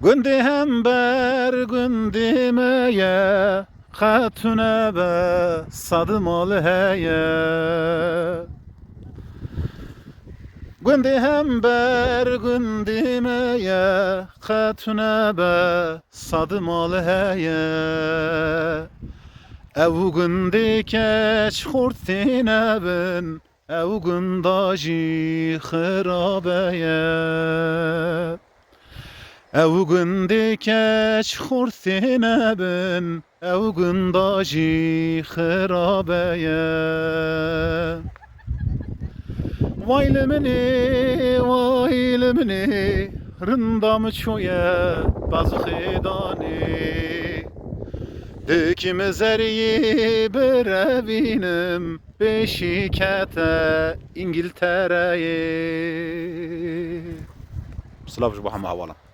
Gündi hember gündi meye Katüne be sadım ol heye Gündi hember gündi meye Katüne be sadım ol heye Ev gündi keç kurtine bin Ev gündaji khirabeye Ev gündi keç kurtine bin Ev gündaji khirabeye Vaylimini Rındam çoye bazı xidani Dikimi zeriyi berevinim Beşikete İngiltere'yi Sılavcı bu hama havalan